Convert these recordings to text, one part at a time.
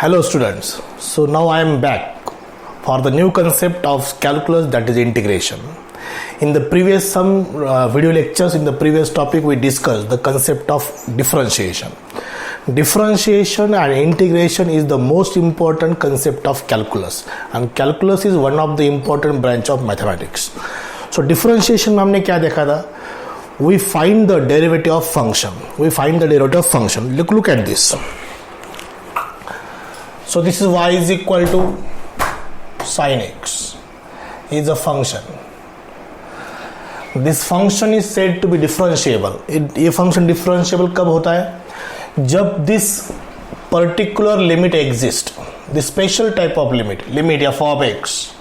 Hello students, so now I am back for the new concept of calculus, that is integration. In the previous video lectures, in the previous topic we discussed the concept of differentiation. Differentiation and integration is the most important concept of calculus, and calculus is one of the important branch of mathematics. So differentiation में हमने क्या देखा था? We find the derivative of function. Look at this. So this is y is equal to sin x is a function. This function is said to be differentiable. ये function differentiable कब होता है? जब this particular limit exists. The special type of limit f of x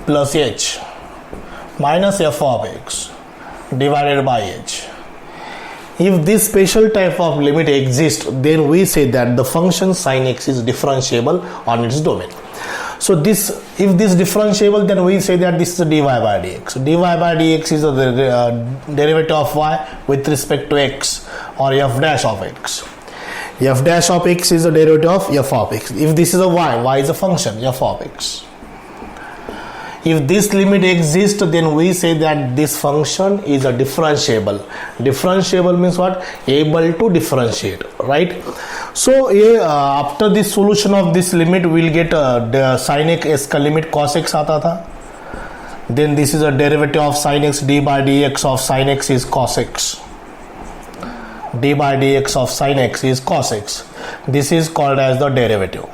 plus h minus f of x divided by h. If this special type of limit exists, then we say that the function sin x is differentiable on its domain. So if this differentiable, then we say that this is a dy by dx. Dy by dx is the derivative of y with respect to x, or f dash of x. F dash of x is the derivative of f of x. If this is a y is a function f of x. If this limit exists, then we say that this function is a differentiable. Differentiable means what? Able to differentiate, right? So after this solution of this limit, we will get the sin x का limit cos x आता था. Then this is a derivative of sin x, d by dx of sin x is cos x. D by dx of sin x is cos x. This is called as the derivative.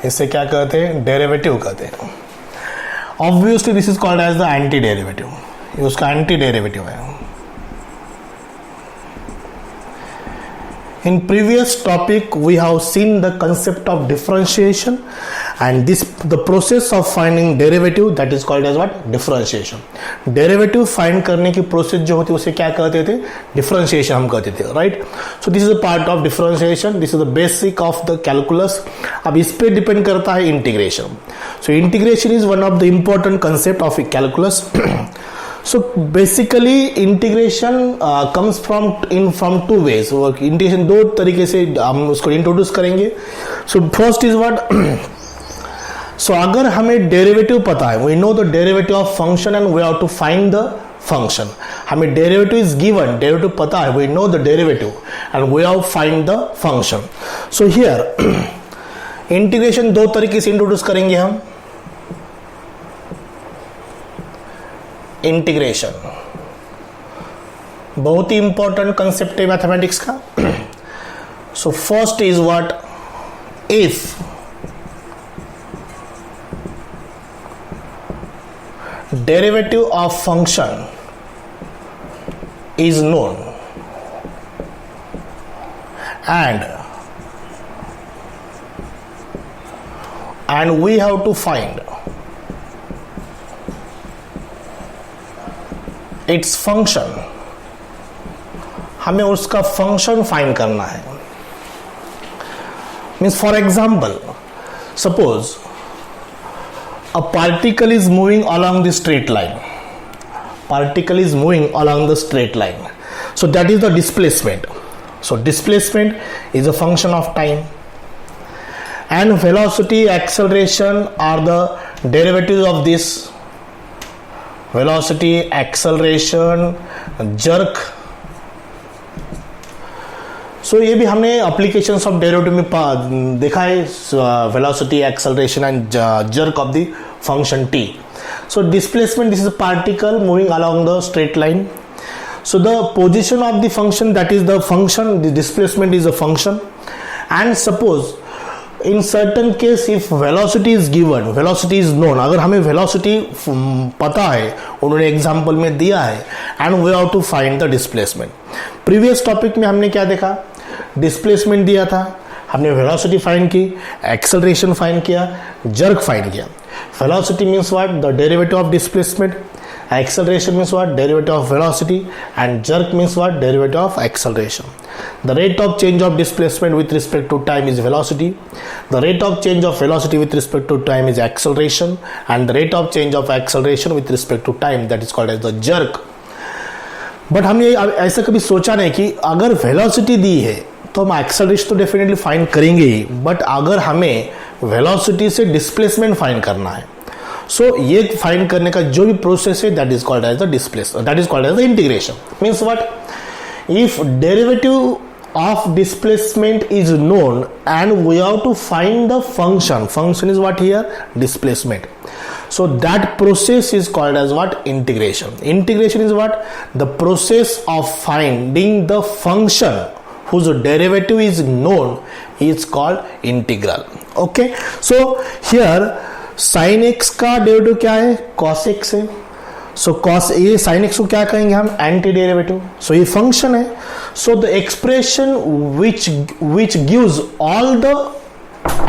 इसे क्या कहते हैं? Derivative कहते हैं. Obviously this is called as the antiderivative. ये उसका antiderivative है. In previous topic we have seen the concept of differentiation, and the process of finding derivative, that is called as what? Differentiation. Derivative find करने की process जो होती है उसे क्या कहते थे? Differentiation हम कहते थे, right? So this is a part of differentiation. This is the basic of the calculus. अब इस पे डिपेंड करता है integration. So integration is one of the important concept of calculus. So basically integration comes from two ways. Integration दो तरीके से हम उसको इंट्रोड्यूस करेंगे. So first is what? So अगर हमें डेरिवेटिव पता है, we know the derivative of function and we have to find the function. हमें डेरिवेटिव is given, डेरिवेटिव पता है, we know the derivative and we have to find the function. So here integration दो तरीके से introduce करेंगे हम. Integration बहुत ही important concept है मैथमेटिक्स का. So first is what? If derivative of function is known and we have to find its function. हमें उसका फंक्शन फाइंड करना है. Means for example, suppose a particle is moving along the straight line. Particle is moving along the straight line. So that is the displacement. So displacement is a function of time, and velocity, acceleration are the derivatives of this. Velocity, acceleration, jerk. So ये भी हमने applications of derivative में देखा है. Velocity, acceleration and jerk of the function t. So displacement, this is a particle moving along the straight line. So the position of the function, that is the function. The displacement is a function. And suppose in certain case if velocity is given, velocity is known. अगर हमें velocity पता है, उन्होंने example में दिया है, and we have to find the displacement. Previous topic में हमने क्या देखा? Displacement दिया था, हमने velocity find की, acceleration find किया, jerk find किया. Velocity means what? The derivative of displacement. Acceleration means what? Derivative of velocity. And jerk means what? Derivative of acceleration. The rate of change of displacement with respect to time is velocity. The rate of change of velocity with respect to time is acceleration. And the rate of change of acceleration with respect to time, that is called as the jerk. But हमने ऐसा कभी सोचा नहीं कि अगर velocity दी है तो हम एक्सेलरेशन तो डेफिनेटली फाइंड करेंगे ही, बट अगर हमें वेलोसिटी से डिस्प्लेसमेंट फाइंड करना है, सो ये फाइंड करने का जो भी प्रोसेस है that is called as the displacement, that is called as the integration. Means what? If derivative of displacement is known and we have to find the function is what here? Displacement. So that process is called as what? Integration is what? The process of finding the function whose derivative is known is called integral. Okay, so here sin x का derivative क्या है? cos x है. So cos ये sine x को क्या कहेंगे हम? Anti derivative. सो ये फंक्शन है. So the expression which gives all the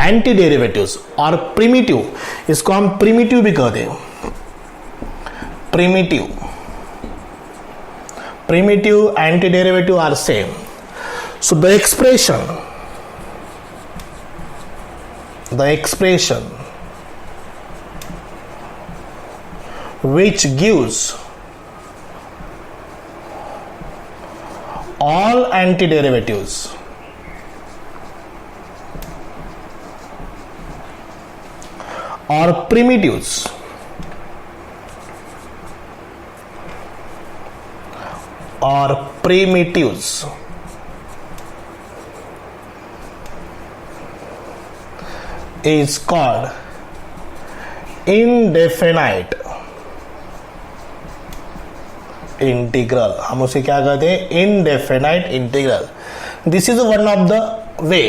antiderivatives और प्रिमिटिव, इसको हम प्रिमिटिव भी कहते हैं. Primitive antiderivative are same. So the expression which gives all antiderivatives or primitives is called indefinite integral. हम उसे क्या कहते हैं? Indefinite integral. This is one of the way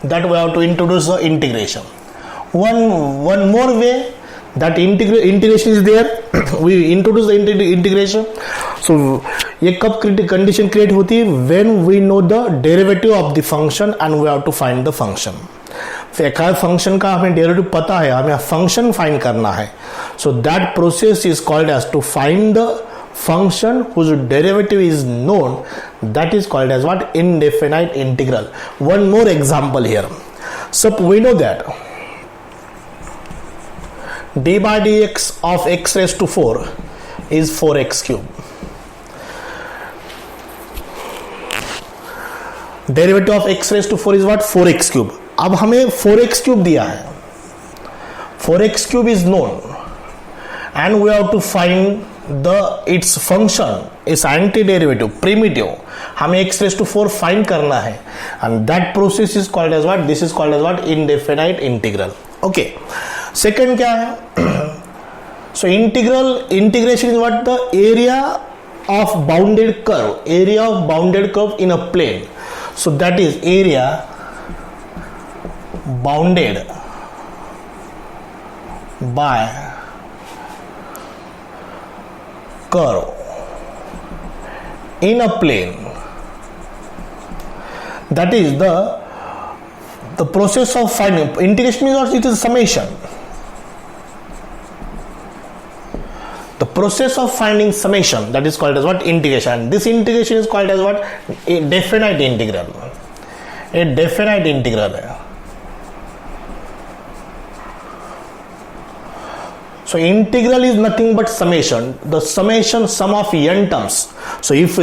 that we have to introduce the integration. One more way that integration is there. We introduce the integration. सो ये कब condition create होती है? When we know the derivative of the function and we have to find the function. एक function का हमें derivative पता है, हमें फंक्शन फाइंड करना है. So that process is called as to find the function whose derivative is known, that is called as what? Indefinite integral. One more example here. So we know that d by dx of x raised to 4 is 4x cube. Derivative of x raised to 4 is what? 4x cube. अब हमें 4x cube दिया है. 4x cube is known and we have to find its function is antiderivative primitive. हमें x raised to 4 find करना है and that process is called as what? This is called as what? Indefinite integral. Okay, second क्या है? So integration is what? The area of bounded curve in a plane. So that is area bounded by curve in a plane. That is the process of finding. Integration is what? It is summation. The process of finding summation, that is called as what? Integration. This integration is called as what? A definite integral. A definite integral है. So integral is nothing but summation. The summation sum of n terms. So if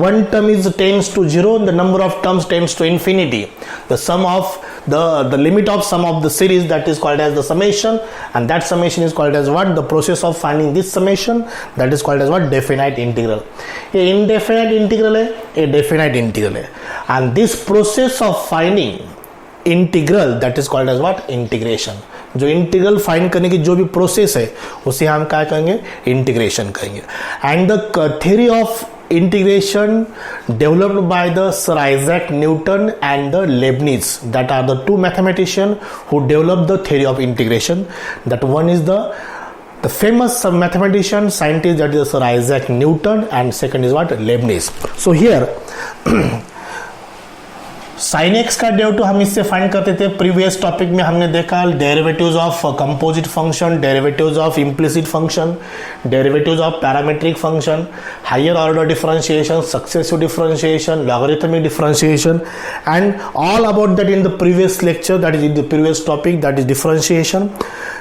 one term is tends to 0, the number of terms tends to infinity. The sum of the limit of sum of the series, that is called as the summation, and that summation is called as what? The process of finding this summation, that is called as what? Definite integral. A indefinite integral है, a definite integral है, and this process of finding integral that is called as what? Integration. जो integral find करने की जो भी process है उसे हम क्या कहेंगे? इंटीग्रेशन कहेंगे. And the theory of integration developed by the Sir Isaac Newton and the Leibniz, that are the two mathematicians who developed the theory of integration. That one is the famous mathematician scientist, that is Sir Isaac Newton, and second is what? Leibniz. So here sign x का derivative हम इससे find करते थे. Previous topic में हमने देखा derivatives of composite function, derivatives of implicit function, derivatives of parametric function, higher order differentiation, successive differentiation, logarithmic differentiation, and all about that in the previous lecture, that is in the previous topic, that is differentiation.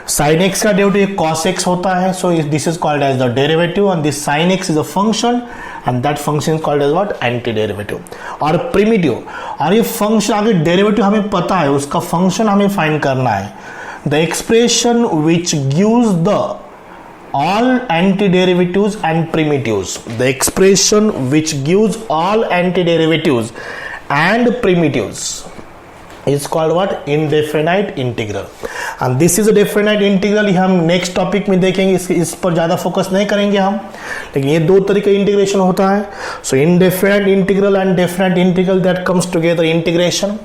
Sine x का derivative cos x होता है, so this is called as the derivative, and this sine x is a function, and that function is called as what? Antiderivative or primitive. और ये function आगे derivative हमें पता है, उसका फंक्शन हमें फाइंड करना है. The expression which gives the all antiderivatives and primitives, the expression which gives all antiderivatives and primitives is called what? Indefinite integral. and this is a definite integral. ये हम next topic में देखेंगे, इस पर ज़्यादा focus नहीं करेंगे हम, लेकिन ये दो तरीके इंटीग्रेशन होता है. सो indefinite integral and definite integral, that comes together integration.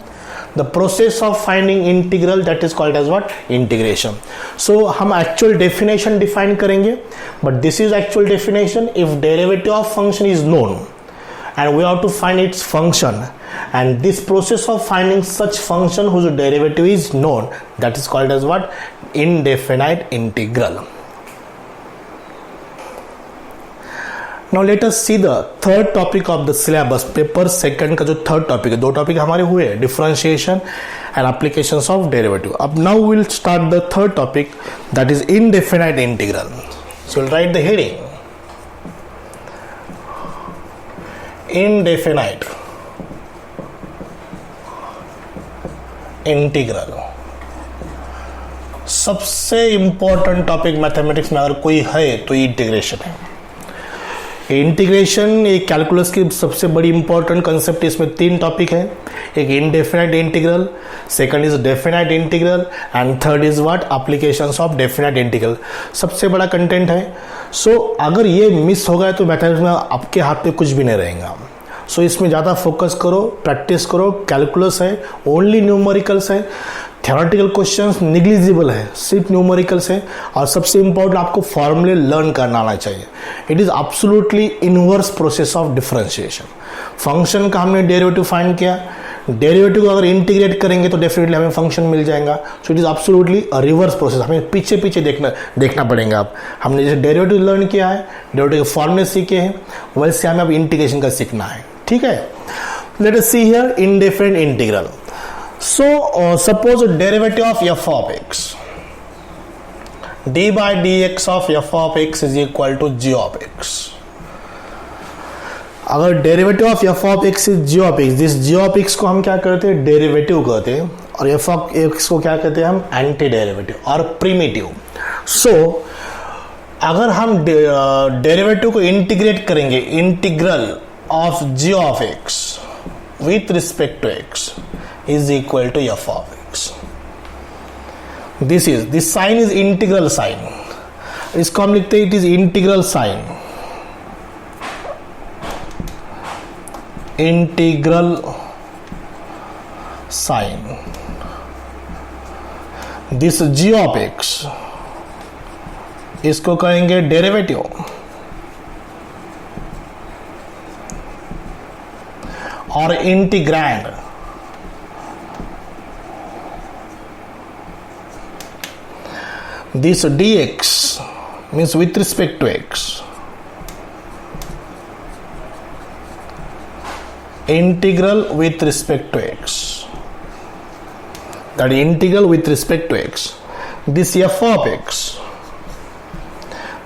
The process of finding integral, that is called as what? Integration. So हम actual definition define करेंगे, but this is actual definition. If derivative of function is known and we have to find its function, and this process of finding such function whose derivative is known, that is called as what? Indefinite integral. Now let us see the third topic of the syllabus. Paper second का जो third topic है, दो topic हमारे हुए हैं, differentiation and applications of derivative. अब now will start the third topic, that is indefinite integral. So will write the heading indefinite integral. सबसे important topic mathematics में अगर कोई है तो इंटीग्रेशन है. इंटीग्रेशन एक कैलकुलस की सबसे बड़ी इंपॉर्टेंट कंसेप्ट. इसमें तीन टॉपिक है, एक indefinite integral, second is definite integral and third is what? Applications of definite integral. सबसे बड़ा कंटेंट है. सो अगर ये मिस हो गया तो मैथमेटिक्स में आपके हाथ पे कुछ भी नहीं रहेगा. सो इसमें ज़्यादा फोकस करो, प्रैक्टिस करो. कैलकुलस है, ओनली न्यूमेरिकल्स है, थ्योरेटिकल क्वेश्चंस निग्लिजिबल है, सिर्फ न्यूमेरिकल्स है. और सबसे इंपॉर्टेंट आपको फॉर्मूले लर्न करना आना चाहिए. It is absolutely inverse process of differentiation. Function का हमने डेरिवेटिव फाइंड किया, डेरिवेटिव को अगर इंटीग्रेट करेंगे तो डेफिनेटली हमें फंक्शन मिल जाएगा. So it is absolutely reverse process. हमें पीछे पीछे देखना पड़ेगा. अब हमने जैसे डेरिवेटिव लर्न किया है, डेरिवेटिव के फॉर्मूले सीखे हैं, वैसे हमें अब इंटीग्रेशन का सीखना है. ठीक है. Let us see here indefinite integral. So suppose a derivative of f of x, d by dx of f of x is equal to g of x. अगर derivative of f of x is g of x, this g of x को हम क्या करते हैं? Derivative कहते हैं. और f of x को क्या कहते हैं हम? एंटी डेरिवेटिव और प्रिमिटिव. सो अगर हम डेरिवेटिव को इंटीग्रेट करेंगे, integral of g of x with respect to x is equal to f of x. This sign is integral sign. इसको हम लिखते हैं, it is integral sign. Integral sign. This g of x, इसको कहेंगे derivative. और integrand, this dx means with respect to x, integral with respect to x, that integral with respect to x. This f of x,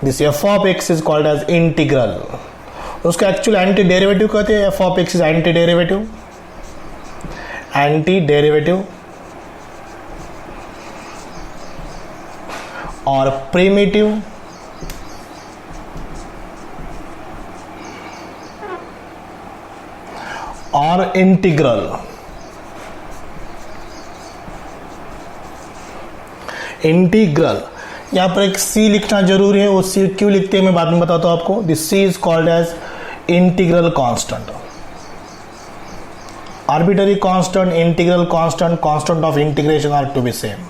this f of x is called as integral. उसका actual anti derivative कहते हैं. f of x is anti derivative, anti derivative और primitive और integral. Integral यहां पर एक सी लिखना जरूरी है. वो सी क्यों लिखते हैं मैं बाद में बताता हूं आपको. This c is called as integral constant. Arbitrary constant, integral constant, constant of integration are to be same.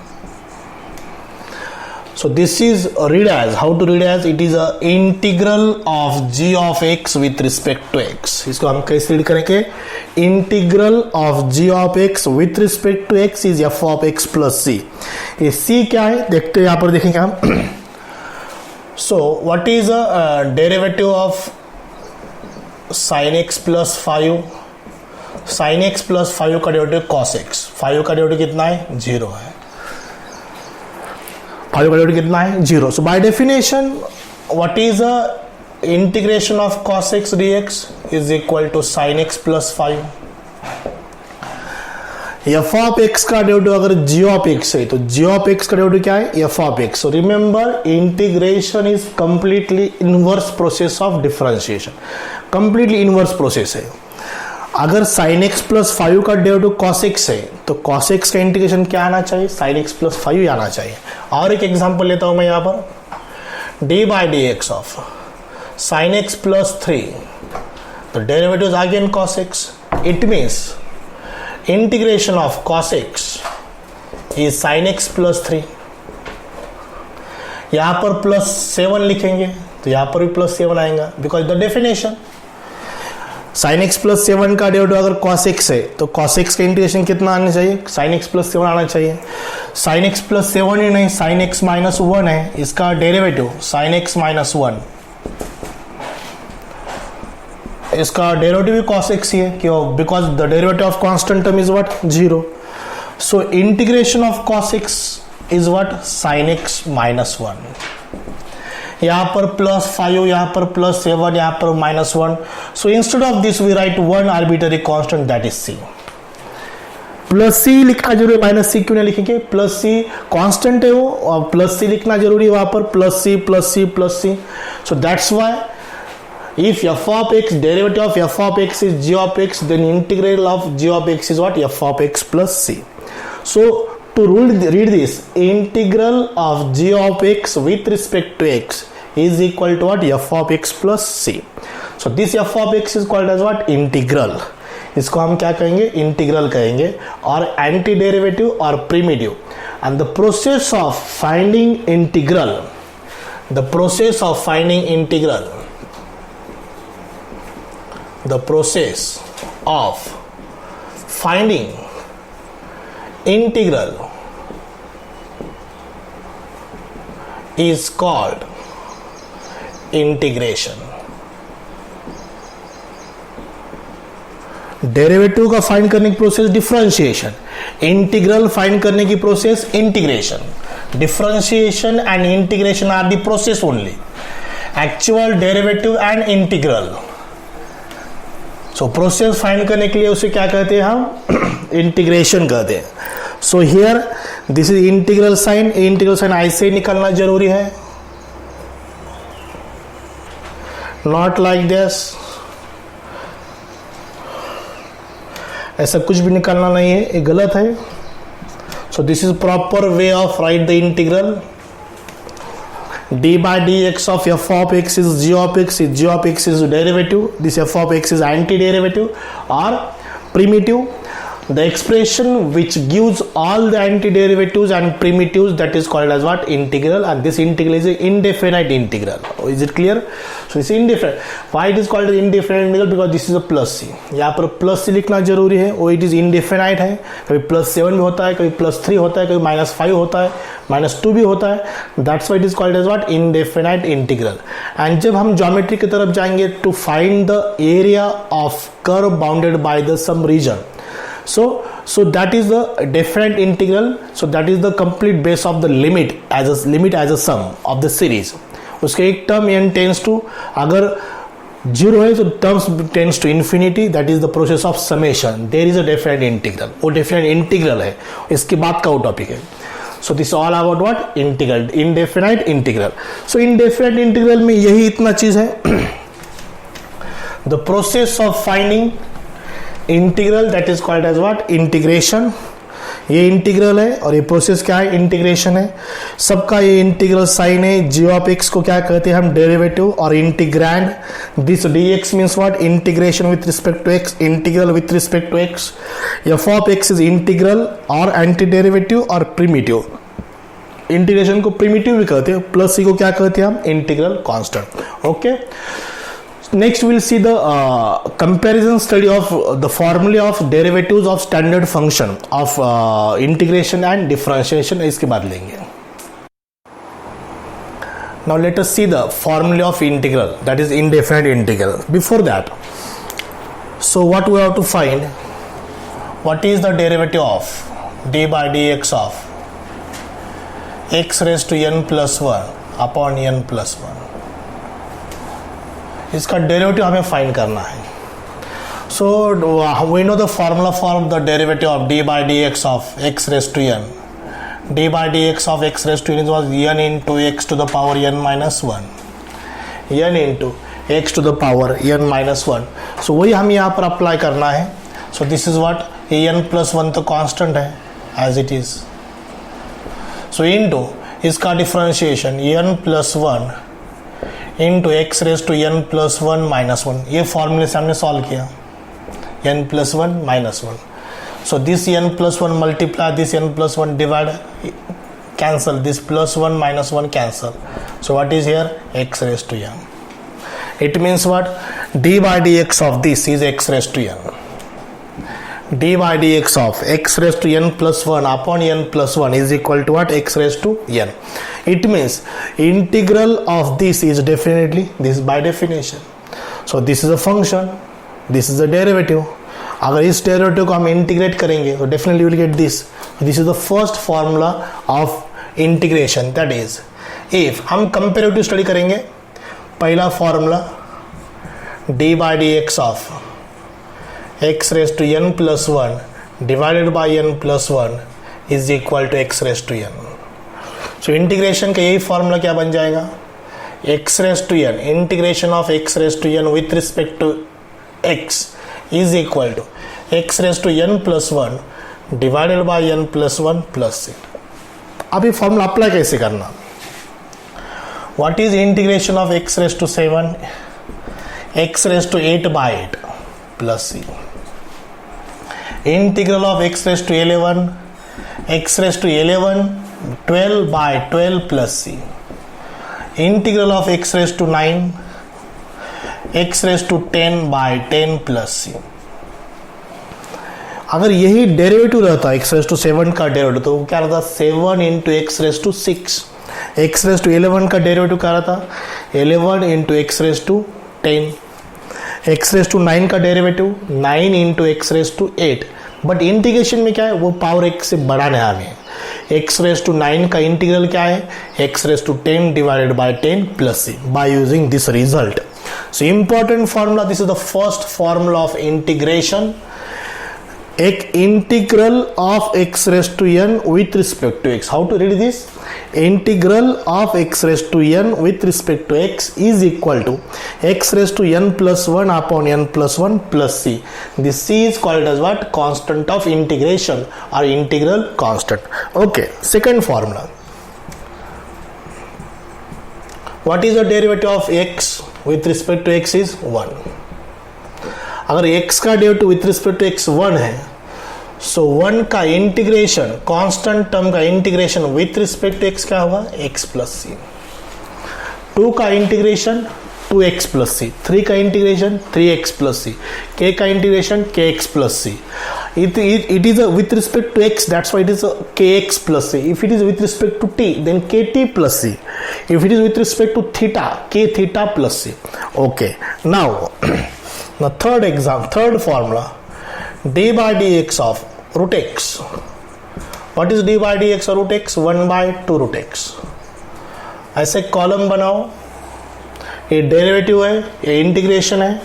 So this is read as, how to read as? It is a integral of g of x with respect to x. इसको हम कैसे read करेंगे? Integral of g of x with respect to x is f of x plus c. ये c क्या है देखते हैं, यहाँ पर देखेंगे हम. So what is a derivative of sin x plus 5? sin x plus 5 का डेरिवेटिव cos x. 5 का डेरिवेटिव कितना है? 0 है. 5 का डेरिवेटिव कितना है? 0. So by definition, what is the integration of cos x dx is equal to sin x plus 5. F of x का derivative अगर जी ऑफ एक्स है तो जी ऑफ एक्स का डेरिवेटिव क्या है, F of x. So remember integration is completely inverse process of differentiation, completely inverse process है. अगर sin x plus 5 का डेरिवेटिव cos x है तो cos x का इंटीग्रेशन क्या आना चाहिए, sin x प्लस 5 आना चाहिए. और एक एग्जांपल लेता हूं मैं यहां पर, d by D x of sin x plus 3, तो derivative is again cos x. It means integration of cos x is sin x plus 3. यहां पर प्लस 7 लिखेंगे तो यहां पर भी प्लस 7 आएगा because the definition. sin x plus 7 का डेरिवेटिव अगर cos x है तो cos x का इंटीग्रेशन कितना आना चाहिए, sin x प्लस 7 आना चाहिए. sin x प्लस 7 ही नहीं, sin x माइनस 1 है, इसका डेरिवेटिव sin x माइनस 1, इसका डेरिवेटिव भी cos x ही है. क्यों, because the derivative of constant term is what, 0. So integration of cos x is what, sin x minus 1. यहां पर plus 5, यहां पर प्लस 7, यहां पर minus 1. So instead of this we write one arbitrary constant that is c. Plus C लिखना जरूरी है, minus सी क्यों नहीं लिखेंगे, प्लस सी कांस्टेंट है वो, और प्लस सी लिखना जरूरी है वहां पर, plus c plus c plus C. So that's why if f of x, derivative of f of x is g of x, then integral of g of x is what, f of x plus c. So to read this, integral of g of x with respect to x is equal to what, f of x plus c. So this f of x is called as what, integral. इसको हम क्या कहेंगे, integral कहेंगे, और antiderivative और primitive. And the process of finding integral, the process of finding integral is called integration. Derivative का find करने की प्रोसेस डिफरेंशिएशन, इंटीग्रल फाइंड करने की process integration. Differentiation and integration are the process only. Actual derivative and integral. So process find करने के लिए उसे क्या कहते हैं हम, इंटीग्रेशन कहते हैं. So here this is integral sign. Integral sign ऐसे ही निकालना जरूरी है, नॉट लाइक दिस. ऐसा कुछ भी निकालना नहीं है, ये गलत है. So this is proper way of right the integral. d by dx of f of x is g of x. G of x is derivative. This f of x is antiderivative or primitive. The expression which gives all the antiderivatives and primitives, that is called as what, integral. And this integral is an indefinite integral. Is it clear? So it's indefinite. Why it is called as indefinite integral? Because this is a plus c. यहाँ पर plus c लिखना जरूरी है. वो it is indefinite है. कभी plus 7 भी होता है, कभी plus 3 होता है, कभी minus 5 होता है, minus 2 भी होता है. That's why it is called as what, indefinite integral. And जब हम geometry की तरफ जाएंगे to find the area of curve bounded by the some region. So that is the definite integral. So that is the complete base of the limit as a sum of the series. उसके एक term n tends to, अगर 0 है तो terms tends to infinity. That is the process of summation. There is a definite integral. वो definite integral है, इसके बाद का वो टॉपिक है. So this is all about what, integral, indefinite integral. So indefinite integral में यही इतना चीज है. The process of finding integral, that is called as what, integration. ये इंटीग्रल है और ये प्रोसेस क्या है, इंटीग्रेशन है. सबका ये इंटीग्रल साइन है. जी ऑफ एक्स को क्या कहते हैं हम, डेरिवेटिव और integrand. This d x means what, integration with respect to x, integral with respect to x. F of x is integral और एंटी डेरिवेटिव और प्रिमिटिव. इंटीग्रेशन को प्रिमिटिव भी कहते हैं, प्लस सी को क्या कहते हैं हम, integral constant. Okay, next we'll see the comparison study of the formula of derivatives of standard function of integration and differentiation. इसके बाद लेंगे. Now let us see the formula of integral, that is indefinite integral. Before that, so what we have to find, what is the derivative of d by dx of x raised to n plus 1 upon n plus 1. इसका derivative हमें find करना है. So we know the formula for the derivative of d by dx of x raised to n. d by dx of x raised to n was n into x to the power n minus 1. n into x to the power n minus 1. So वही हम यहाँ पर apply करना है. So this is what n plus 1 तो constant है as it is. So into इसका differentiation n plus 1 into x raised to n plus 1 minus 1. ये फॉर्मूले से हमने सॉल्व किया. n plus 1 minus 1. So this n plus 1 multiply this n plus 1 divide, cancel, this plus 1 minus 1 cancel. So what is here? X raised to n. It means what? d by dx of this is x raised to n. d by dx of x raised to n plus 1 upon n plus 1 is equal to what? X raised to n. It means integral of this is definitely this by definition. So this is a function, this is a derivative. अगर इस derivative को हम integrate करेंगे तो definitely will get this. This is the first formula of integration. That is if हम comparative study करेंगे, पहला formula d by D x of x raise to n plus 1 divided by n plus 1 is equal to x raise to n. So integration का यही formula क्या बन जाएगा? X raise to n, integration of x raise to n with respect to x is equal to x raised to n plus 1 divided by n plus 1 plus c. अब ये formula apply कैसे करना? What is integration of x raised to 7 x raised to 8 by 8 plus c. Integral of x raised to 11 x raised to 11 12 by 12 plus c. Integral of x raised to 9 x raised to 10 by 10 plus c. अगर यही derivative रहता x raised to 7 का derivative तो क्या रहता? 7 into x raised to 6. x raised to 11 का derivative क्या रहता? 11 into x raised to 10. x raised to 9 का derivative 9 into x raised to 8. But integration में क्या है? वो पावर x से बढ़ाना है हमें. x raised to 9 का इंटीग्रल क्या है? x raised to 10 divided by 10 plus c by using this result. So important formula, this is the first formula of integration. एक integral of x raised to n with respect to x. How to read this? Integral of x raised to n with respect to x is equal to x raised to n plus 1 upon n plus 1 plus c. This c is called as what? Constant of integration or integral constant. Okay, second formula. What is the derivative of x with respect to x is 1. अगर x का derivative with respect to x 1 है, so 1 का integration, constant term का integration with respect to x क्या होगा? x plus सी. 2 का integration 2x plus c. 3 का integration 3x plus c. k का integration kx plus c. It is with respect to x, that's why it is kx plus c. If it is with respect to t, then kt plus c. If it is with respect to theta, k theta plus c. Okay, now the third formula, d by dx of root x. What is d by dx of root x? 1 by 2 root x. ऐसे column बनाओ, ये derivative है, ये integration है.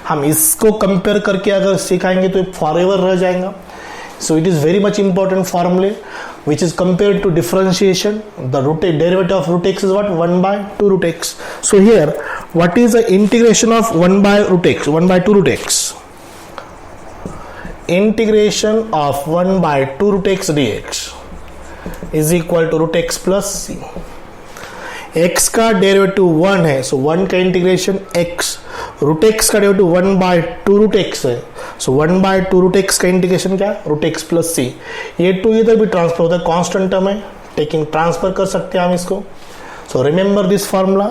हम इसको compare करके अगर सिखाएंगे तो फॉरएवर रह जाएगा. So it is very much important फॉर्मूले which is compared to differentiation. The derivative of root x is what? 1 by 2 root x. So here, what is the integration of 1 by root x? 1 by 2 root x. Integration of 1 by 2 root x dx is equal to root x plus c. x का derivative 1 है, so 1 का integration x. Root x का derivative 1 by 2 root x है, so 1 by 2 root x का integration क्या? Root x plus c. ये 2 इधर भी ट्रांसफर होता है, कांस्टेंट टर्म है, टेकिंग ट्रांसफर कर सकते हैं हम इसको. So remember this formula,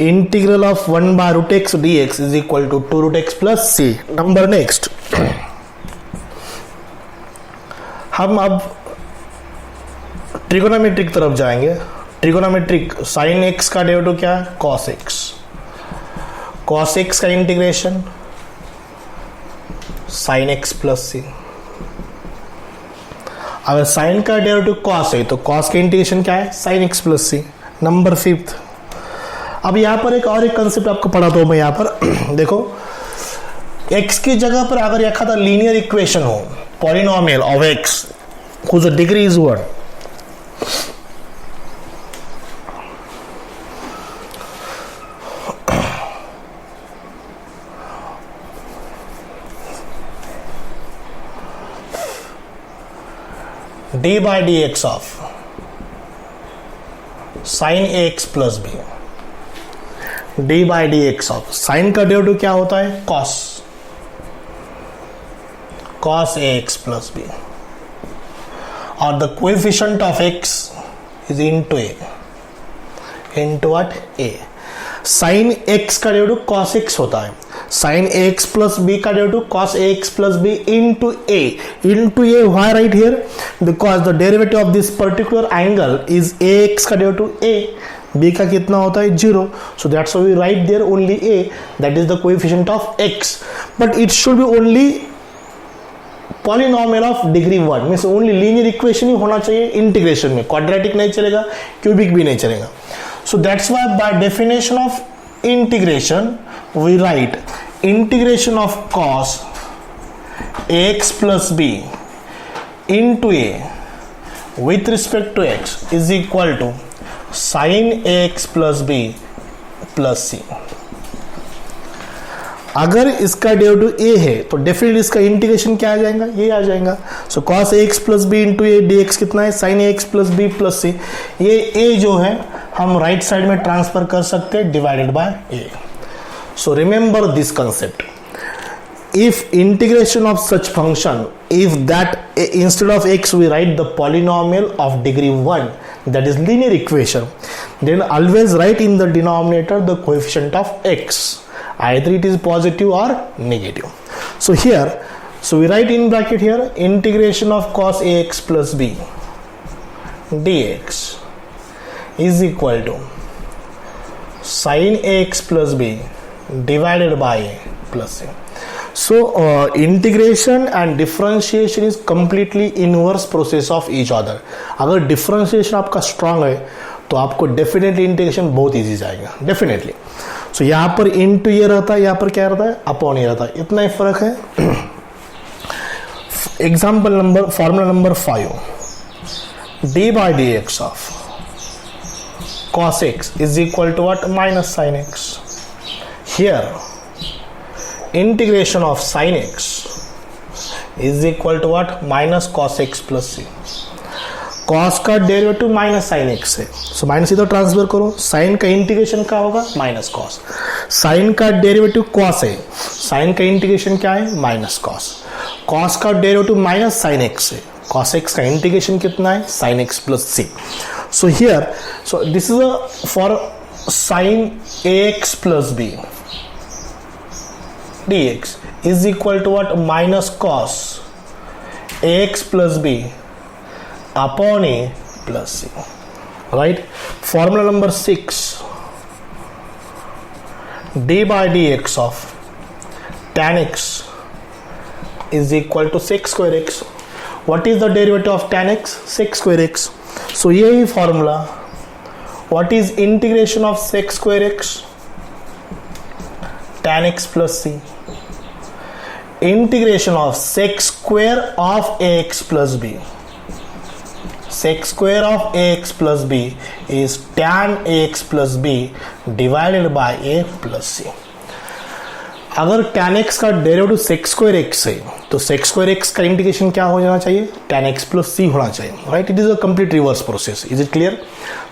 integral of 1 by root x dx is equal to 2 root x plus c. Number next, हम अब ट्रिगोनोमेट्रिक तरफ जाएंगे. ट्रिगोनोमेट्रिक, साइन x का डेरिवेटिव क्या है? Cos x. कॉस x का integration sign x plus C. अगर sign का डेरिवेटिव कॉस है तो कॉस का इंटीग्रेशन क्या है? साइन x प्लस सी. नंबर 5. अब यहां पर एक कंसेप्ट आपको पढ़ाता हूं मैं. यहां पर देखो, x की जगह पर अगर एक आधा लीनियर इक्वेशन हो, polynomial of x whose degree is what, d by dx of sin ax plus b, d by dx of sin का डेरिवेटिव क्या होता है, cos ax plus b, और the coefficient of x is into a, into what, a. sin x का derivative cos x होता है, sin ax plus b का derivative cos ax plus b into a. Into a, why right here? Because the derivative of this particular angle is ax का derivative a, b का कितना होता है 0. So that's why we write there only a, that is the coefficient of x. But it should be only polynomial of degree 1, means only linear equation ही होना चाहिए integration में, quadratic नहीं चलेगा, क्यूबिक भी नहीं चलेगा. So that's why by definition of integration we write integration of cos ax plus b into a with respect to x is equal to sin ax plus b plus c. अगर इसका derivative a है तो definitely इसका integration क्या आ जाएगा, ये आ जाएगा. So cos ax plus B into A dx कितना है, sin ax plus B plus C. ये a जो है हम राइट साइड में ट्रांसफर कर सकते हैं divided by a. So remember this concept, if integration of such function, if that instead of x we write the polynomial of degree 1, that is linear equation, then always write in the denominator the coefficient of x, either it is positive or negative. So here, so we write in bracket here integration of cos ax plus b dx is equal to sin ax plus b divided by a plus a. So integration and differentiation is completely inverse process of each other. अगर differentiation आपका strong है तो आपको definitely integration बहुत easy जाएगा, definitely. So यहाँ पर into ये रहता है, यहाँ पर क्या रहता है, upon ये रहता है, इतना ही फर्क है. Example number, formula number 5, d by dx of cos x is equal to what, minus sin x. Here integration of sin x is equal to what, minus cos x plus c. cos का derivative minus sine x है, so minus इधर transfer करो, sine का integration क्या होगा, minus cos. Sine का derivative cos है, sine का इंटीग्रेशन क्या है, माइनस कॉस. कॉस का डेरिवेटिव माइनस साइन एक्स है, कॉस एक्स का इंटीग्रेशन कितना है, sine x plus C. So here, so this is for sine a x plus b dx is equal to what, minus cos ax plus b upon a plus c. Right? Formula number 6, d by dx of tan x is equal to sec square x. What is the derivative of tan x, sec square x. So यही formula, what is integration of sec square x, tan x plus c. Integration of sec square of ax plus b, sec square of ax plus b is tan ax plus b divided by a plus c. अगर tan x का derivative sec square x है तो sec square x का integration क्या हो जाना चाहिए, tan x plus c होना चाहिए, right. It is a complete reverse process, is it clear.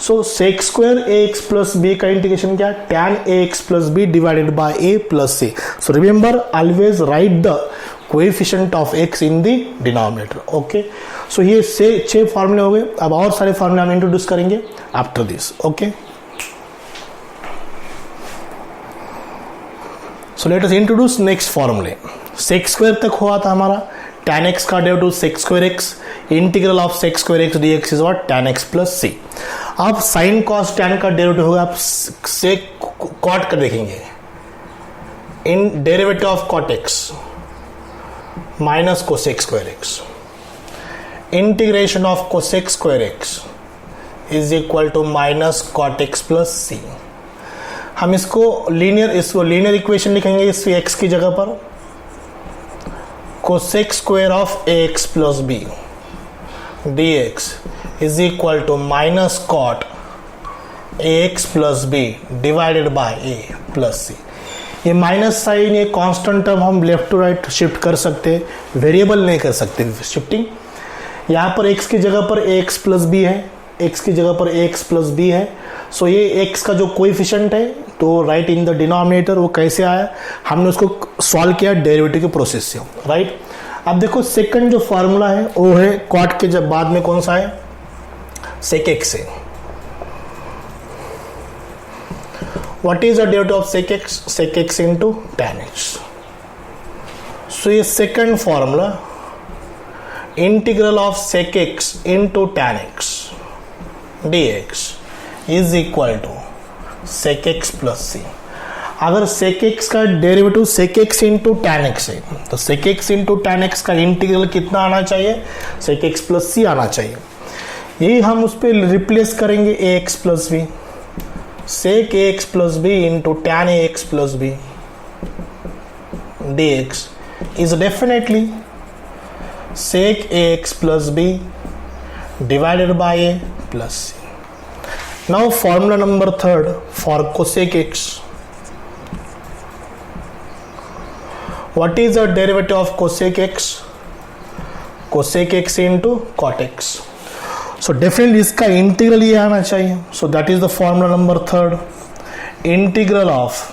So sec square ax plus b का इंटीग्रेशन क्या, tan ax plus b divided by a plus c. So remember, always write the coefficient of x in the denominator. Okay. So ये 6 फार्मूले हो गए. अब और सारे फार्मूले हम इंट्रोड्यूस करेंगे after this. Okay. So let us introduce next formula. sec square तक हुआ था हमारा, tan x का derivative sec square x, integral of sec square x dx is what, tan x plus c. अब sin cos tan का derivative होगा, आप sec cot कर देखेंगे, in derivative of cot x minus cosec square x, integration of cosec square x is equal to minus cot x plus c. हम इसको linear equation लिखेंगे इस x की जगह पर, cosec square of ax plus b dx is equal to minus cot ax plus b divided by a plus c. ये minus sign, ये constant term हम लेफ्ट टू राइट शिफ्ट कर सकते हैं, वेरिएबल नहीं कर सकते शिफ्टिंग. यहाँ पर x की जगह पर ax प्लस बी है, x की जगह पर ax प्लस बी है. सो ये x का जो कोएफिशिएंट है तो राइट इन द डिनोमिनेटर, वो कैसे आया, हमने उसको सॉल्व किया डेरिवेटिव के प्रोसेस से, राइट. अब देखो सेकंड जो फार्मूला है वो है कॉट के जब बाद में कौन सा है, सेक एक्स है. What is the derivative of sec X, sec X into tan x. So ये second formula integral of sec X into tan x dx is equal to sec X plus C. अगर sec X का derivative sec X into tan X है तो sec X into tan X का integral कितना आना चाहिए, सेक X plus सी आना चाहिए. यही हम उस पर रिप्लेस करेंगे A x plus B, sec A x plus B into tan A x plus B D X is definitely sec A x plus B divided by A plus C. Now formula number third for cosec x. What is the derivative of cosec x? Cosec x into cot x. So definitely इसका integral ये आना चाहिए. So that is the formula number third. Integral of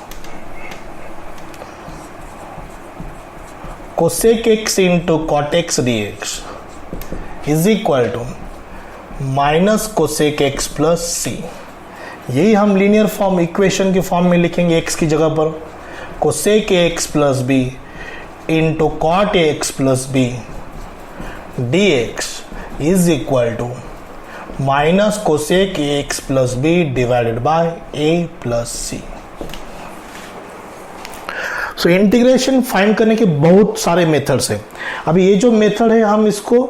cosec x into cot x dx is equal to minus cosec X plus C. यही हम linear form equation के form में लिखेंगे. X की जगह पर cosec X plus B into cot X plus B D X is equal to minus cosec X plus B divided by A plus C. So integration find करने के बहुत सारे मेथड्स हैं. अभी ये जो मेथड है हम इसको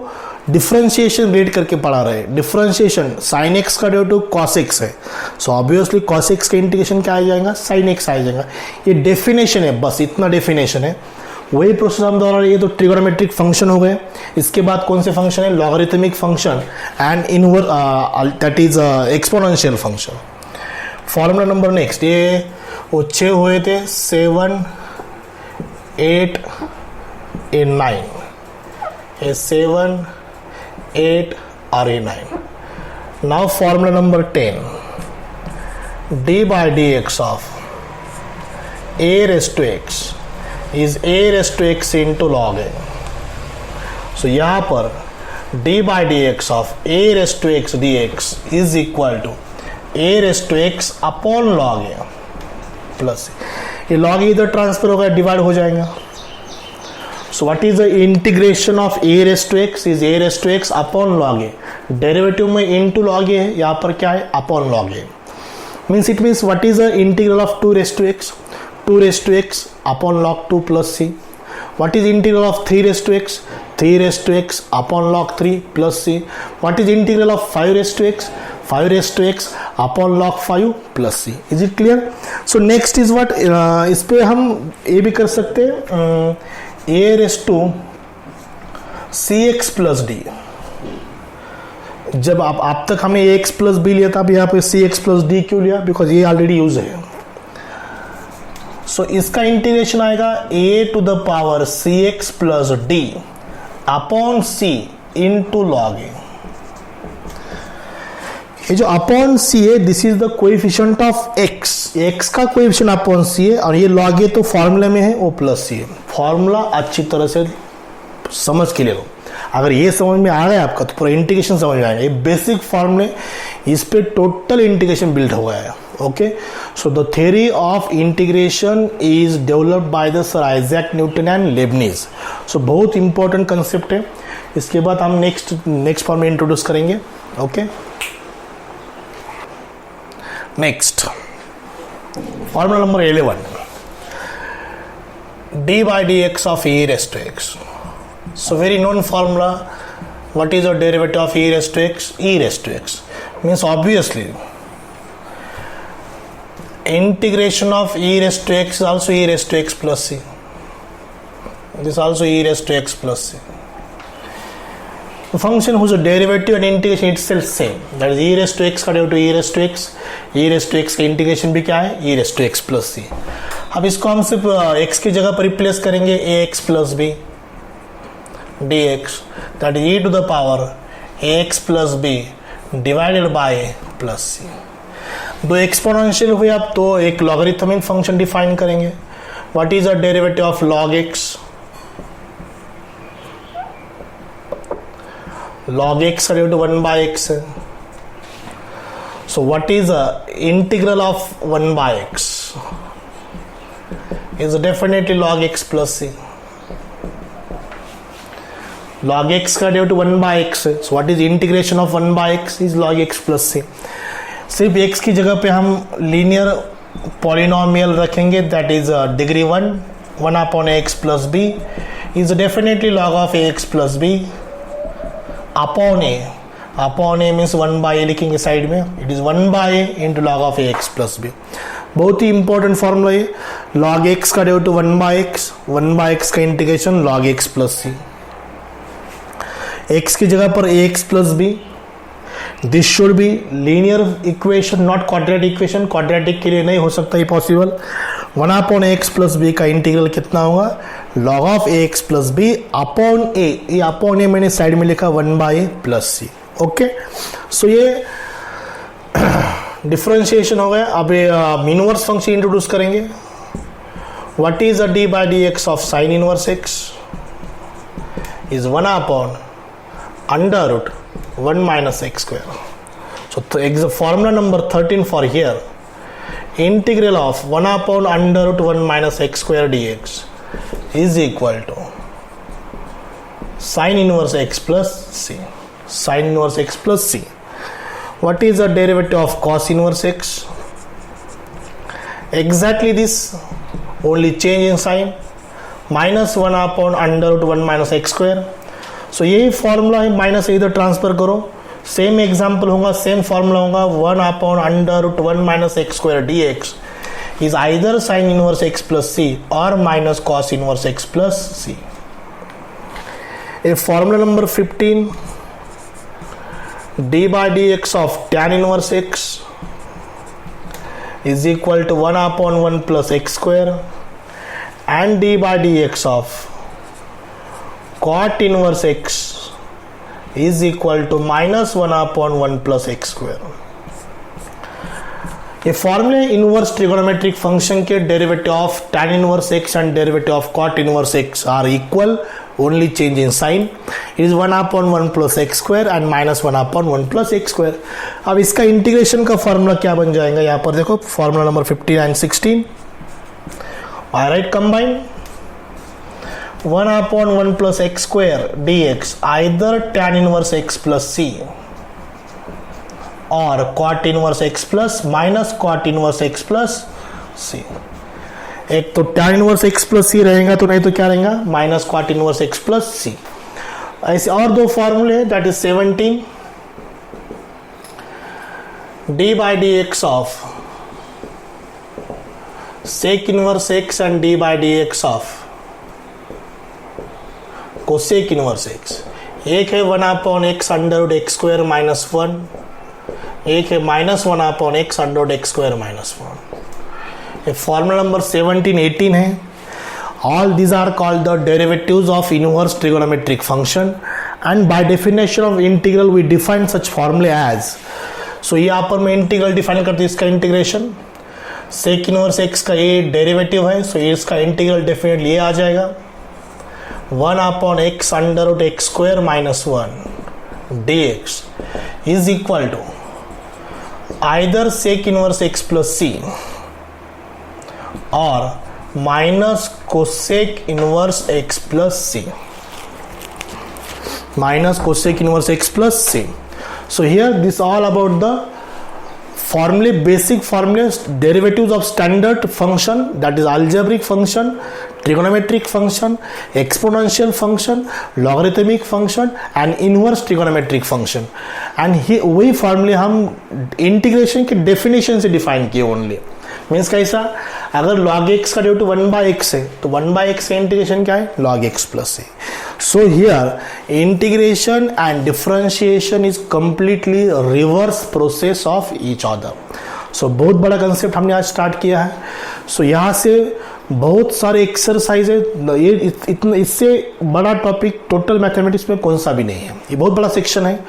डिफरेंशिएशन रेट करके पढ़ा रहे हैं. डिफरेंशिएशन साइन एक्स का डेरिवेटिव कॉस एक्स है, सो ऑब्वियसली कॉस एक्स का इंटीग्रेशन क्या आ जाएगा, साइन एक्स आ जाएगा. ये डेफिनेशन है, बस इतना डेफिनेशन है. वही प्रोसेस हम दोहरा रहे. ये तो ट्रिगोनोमेट्रिक फंक्शन हो गए. इसके बाद कौन से फंक्शन है, logarithmic function and inverse, that is exponential function. Formula number next, ये वो 6 हुए थे, 7 8 9, ये 7 8 और a 9. Now formula number 10, d by dx of a raised to x is a raised to x into log a. So यहाँ पर d by dx of a raised to x dx is equal to a raised to x upon log a plus ये log a इधर transfer होगा, divide हो जाएगा. So what is the integration of a raised to x is a raised to x upon log a. Derivative में into log a है, यहाँ पर क्या है, upon log a. Means it means what is the integral of 2 raised to x? 2 raised to x upon log 2 plus c. What is integral of 3 raised to x? 3 raised to x upon log 3 plus c. What is integral of 5 raised to x? 5 raised to x upon log 5 plus c. Is it clear? So next is what, इस पे हम ये भी कर सकते हैं, a raised to cx plus d. जब आप तक हमने ax plus b लिया था, अब यहाँ पे cx plus d क्यों लिया, बिकॉज ये ऑलरेडी यूज है. सो इसका इंटीग्रेशन आएगा a to the power cx plus d upon c into log a. ये जो अपॉन सी है, this is the coefficient of x. X का कोएफिशिएंट अपॉन सी है और ये लॉग ए तो फॉर्मूला में है, वो प्लस सी है. फॉर्मूला अच्छी तरह से समझ के ले लो. अगर ये समझ में आ गया आपका तो पूरा इंटीग्रेशन समझ में आएगा. ये बेसिक फॉर्मूले, इस पे टोटल इंटीग्रेशन बिल्ड हो गया है. Okay, so the theory of integration is developed by the sir Isaac Newton and Leibniz. So बहुत इंपॉर्टेंट कंसेप्ट है. इसके बाद हम नेक्स्ट फॉर्म में इंट्रोड्यूस करेंगे. Okay, next formula number 11, d by dx of e raised to x. So very known formula. What is the derivative of e raised to x? E raised to x means obviously integration of e raised to x is also e raised to x plus c. this also e raised to x plus c. The function whose derivative and integration itself same, that is e raised to x का derivative e raised to x, e raised to x का integration भी क्या है, e raised to x plus c. अब इसको हम सिर्फ x की जगह पर रिप्लेस करेंगे ax plus b dx, that is e to the power ax plus b divided by plus c. दो एक्सपोनेंशियल हुए अब तो एक लॉगरिथमिक फंक्शन डिफाइन करेंगे. What is the derivative of log x? log x का derivative 1 by x है. So what is the integral of 1 by x? Is definitely log x plus c. log x का derivative 1 by x है. So what is integration of 1 by x? Is log x plus c. सिर्फ x की जगह पे हम linear polynomial रखेंगे, that is degree 1 upon x plus b is definitely log of ax plus b upon a means 1 by a लिखेंगे side में, it is 1 by a into log of ax plus b. बहुत ही important formula ये. log x का derivative 1 by x का integration log x plus c. x की जगह पर ax plus b. This should be linear equation, not quadratic equation. Quadratic के लिए नहीं हो सकता ये possible. 1 upon X plus B का इंटीग्रल कितना होगा, log of X plus B upon A. ये अपॉन ए मैंने साइड में लिखा 1 by A plus C. Okay, so ये डिफरेंशिएशन हो गया. अब इनवर्स फंक्शन इंट्रोड्यूस करेंगे. What is the D by D x of sine inverse X is 1 upon under root 1 minus x square. So formula number 13 for here, integral of 1 upon under root 1 minus x square dx is equal to sin inverse x plus c. Sin inverse x plus c. What is the derivative of cos inverse x? Exactly this, only change in sign. Minus 1 upon under root 1 minus x square. So यही formula है, minus इधर transfer करो, same example होगा, same formula होगा. 1 upon under root 1 minus X square D X is either sine inverse X plus C और minus cos inverse X plus C. ए formula number 15, D by D x of tan inverse X is equal to 1 upon 1 plus X square and D by D x of cot inverse x is equal to minus 1 upon 1 plus x square. ये फॉर्मूले inverse trigonometric function के derivative of tan inverse x and derivative of cot inverse x are equal, only change in sign. It is 1 upon 1 plus x square and minus 1 upon 1 plus x square. अब इसका integration का formula क्या बन जाएगा, यहाँ पर देखो formula number 15 and 16. I right combine 1 upon 1 plus x square dx either tan inverse x plus c or cot inverse x plus minus cot inverse x plus c. एक तो tan inverse x plus c रहेगा, तो नहीं तो क्या रहेगा, minus cot inverse x plus c. ऐसे और दो फॉर्मूले, that is 17 d by dx of sec inverse x and d by dx of cosec inverse X. एक है 1 upon X under root X square minus 1, एक है minus 1 upon X under root X square minus 1. Formula number 17, 18 है. All these are called the derivatives of inverse trigonometric function and by definition of integral we define such फॉर्मूले as. सो यहाँ पर मैं integral define करती हूँ, इसका integration sec inverse x का ये डेरिवेटिव है, सो इसका इंटीग्रल डेफिनेटली ये आ जाएगा 1 upon x under root x square minus 1 dx is equal to either sec inverse x plus c or minus cosec inverse x plus c. Minus cosec inverse x plus c. So here this all about the formulae, basic formulas, derivatives of standard function, that is algebraic function, trigonometric function, exponential function, logarithmic function and inverse trigonometric function. And वही फॉर्मूले हम integration के definition से define किए only. Means कैसा, अगर log x का due to 1/x है तो 1/x से इंटीग्रेशन क्या है, log x प्लस है. So here integration and differentiation is completely reverse process of each other. So बहुत बड़ा कंसेप्ट हमने आज स्टार्ट किया है. सो यहाँ से बहुत सारे एक्सरसाइज है, ये इतना इससे बड़ा टॉपिक टोटल मैथमेटिक्स में कौन सा भी नहीं है. ये बहुत बड़ा सेक्शन है,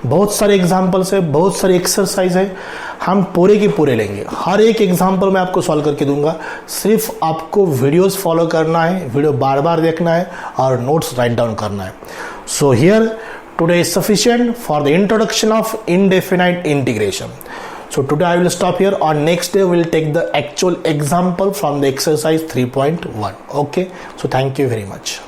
बहुत सारे एग्जांपल्स है, बहुत सारे एक्सरसाइज है. हम पूरे के पूरे लेंगे, हर एक एग्जांपल मैं आपको सॉल्व करके दूंगा. सिर्फ आपको वीडियोस फॉलो करना है, वीडियो बार बार देखना है और नोट्स राइट डाउन करना है. So here today is sufficient for the introduction of indefinite integration. So today I will stop here. On next day we will take the actual example from the exercise 3.1. Okay. So thank you very much.